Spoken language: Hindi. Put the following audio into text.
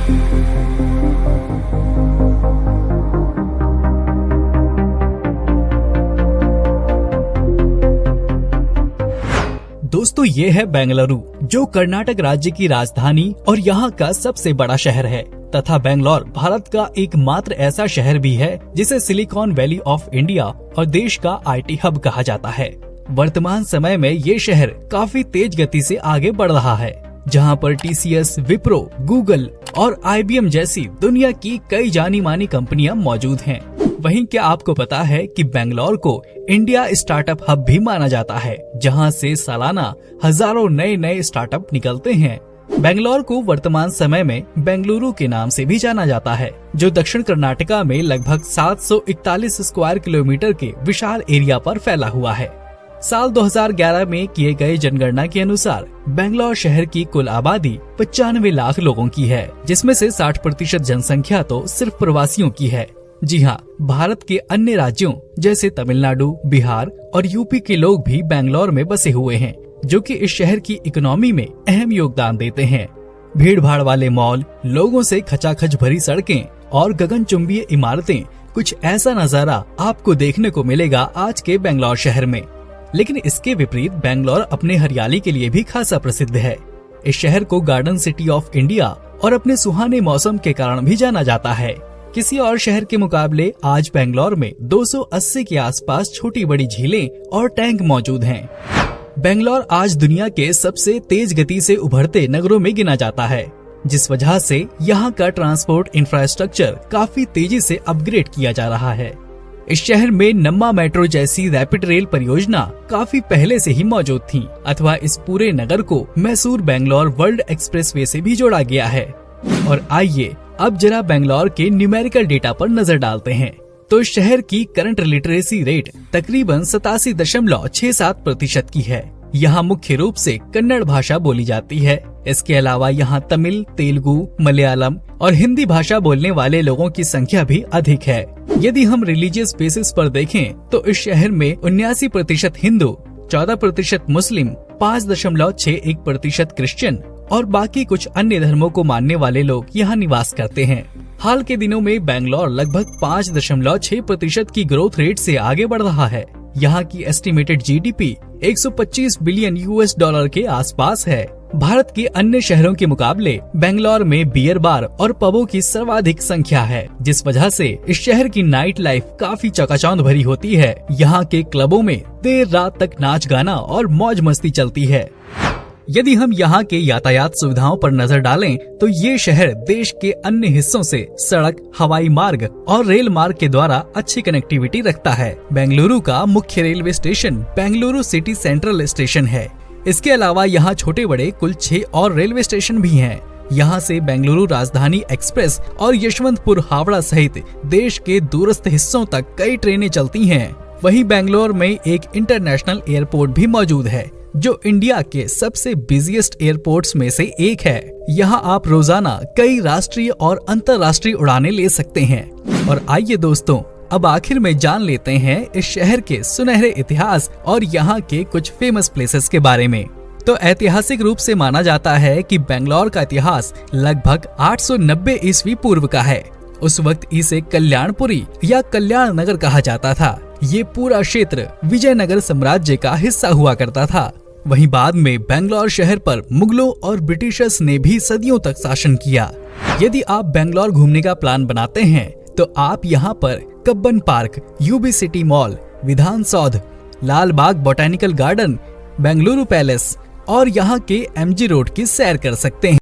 दोस्तों ये है बेंगलुरु, जो कर्नाटक राज्य की राजधानी और यहाँ का सबसे बड़ा शहर है तथा बेंगलोर भारत का एकमात्र ऐसा शहर भी है जिसे सिलिकॉन वैली ऑफ इंडिया और देश का IT हब कहा जाता है। वर्तमान समय में ये शहर काफी तेज गति से आगे बढ़ रहा है, जहाँ पर TCS, विप्रो, गूगल और IBM जैसी दुनिया की कई जानी मानी कंपनियां मौजूद हैं। वहीं क्या आपको पता है कि बेंगलोर को इंडिया स्टार्टअप हब भी माना जाता है, जहां से सालाना हजारों नए स्टार्टअप निकलते हैं। बेंगलोर को वर्तमान समय में बेंगलुरु के नाम से भी जाना जाता है, जो दक्षिण कर्नाटका में लगभग 741 स्क्वायर किलोमीटर के विशाल एरिया पर फैला हुआ है। साल 2011 में किए गए जनगणना के अनुसार बेंगलोर शहर की कुल आबादी 95 लाख लोगों की है, जिसमें से 60% जनसंख्या तो सिर्फ प्रवासियों की है। जी हाँ, भारत के अन्य राज्यों जैसे तमिलनाडु, बिहार और यूपी के लोग भी बेंगलोर में बसे हुए हैं, जो कि इस शहर की इकोनॉमी में अहम योगदान देते हैं। भीड़ भाड़ वाले मॉल, लोगों से खचाखच भरी सड़कें और गगनचुंबीय इमारतें, कुछ ऐसा नजारा आपको देखने को मिलेगा आज के बेंगलोर शहर में। लेकिन इसके विपरीत बेंगलोर अपने हरियाली के लिए भी खासा प्रसिद्ध है। इस शहर को गार्डन सिटी ऑफ इंडिया और अपने सुहाने मौसम के कारण भी जाना जाता है। किसी और शहर के मुकाबले आज बेंगलोर में 280 के आसपास छोटी बड़ी झीलें और टैंक मौजूद हैं। बेंगलोर आज दुनिया के सबसे तेज गति से उभरते नगरों में गिना जाता है, जिस वजह से यहाँ का ट्रांसपोर्ट इंफ्रास्ट्रक्चर काफी तेजी से अपग्रेड किया जा रहा है। इस शहर में नम्मा मेट्रो जैसी रैपिड रेल परियोजना काफी पहले से ही मौजूद थी, अथवा इस पूरे नगर को मैसूर बेंगलोर वर्ल्ड एक्सप्रेसवे से भी जोड़ा गया है। और आइए अब जरा बेंगलोर के न्यूमेरिकल डेटा पर नजर डालते हैं। तो शहर की करंट लिटरेसी रेट तकरीबन 87.67% की है। यहाँ मुख्य रूप से कन्नड़ भाषा बोली जाती है। इसके अलावा यहाँ तमिल, तेलुगु, मलयालम और हिंदी भाषा बोलने वाले लोगों की संख्या भी अधिक है। यदि हम रिलीजियस बेसिस पर देखें तो इस शहर में 79% हिंदू, 14% मुस्लिम, 5.61% क्रिश्चियन और बाकी कुछ अन्य धर्मों को मानने वाले लोग यहाँ निवास करते हैं। हाल के दिनों में बेंगलोर लगभग 5.6% की ग्रोथ रेट से आगे बढ़ रहा है। यहाँ की एस्टिमेटेड GDP 125 बिलियन $US के आसपास है। भारत के अन्य शहरों के मुकाबले बेंगलोर में बियर बार और पबों की सर्वाधिक संख्या है, जिस वजह से इस शहर की नाइट लाइफ काफी चकाचौंध भरी होती है। यहाँ के क्लबों में देर रात तक नाच गाना और मौज मस्ती चलती है। यदि हम यहाँ के यातायात सुविधाओं पर नजर डालें तो ये शहर देश के अन्य हिस्सों से सड़क, हवाई मार्ग और रेल मार्ग के द्वारा अच्छी कनेक्टिविटी रखता है। बेंगलुरु का मुख्य railway station Bengaluru city central station है। इसके अलावा यहाँ छोटे बड़े कुल 6 और रेलवे स्टेशन भी हैं। यहाँ से बेंगलुरु राजधानी एक्सप्रेस और यशवंतपुर हावड़ा सहित देश के दूरस्थ हिस्सों तक कई ट्रेनें चलती हैं। वहीं बेंगलोर में एक इंटरनेशनल एयरपोर्ट भी मौजूद है, जो इंडिया के सबसे बिजिएस्ट एयरपोर्ट्स में से एक है। यहाँ आप रोजाना कई राष्ट्रीय और अंतर्राष्ट्रीय उड़ानें ले सकते हैं। और आइए दोस्तों, अब आखिर में जान लेते हैं इस शहर के सुनहरे इतिहास और यहाँ के कुछ फेमस प्लेसेस के बारे में। तो ऐतिहासिक रूप से माना जाता है कि बेंगलोर का इतिहास लगभग 890 ईस्वी पूर्व का है। उस वक्त इसे कल्याणपुरी या कल्याण नगर कहा जाता था। ये पूरा क्षेत्र विजयनगर साम्राज्य का हिस्सा हुआ करता था। वहीं बाद में बेंगलोर शहर पर मुगलों और ब्रिटिशर्स ने भी सदियों तक शासन किया। यदि आप बेंगलोर घूमने का प्लान बनाते हैं तो आप यहाँ पर Cubbon park, UB city mall, विधान सौध, लाल बाग बोटेनिकल गार्डन, बेंगलुरु पैलेस और यहाँ के MG रोड की सैर कर सकते हैं।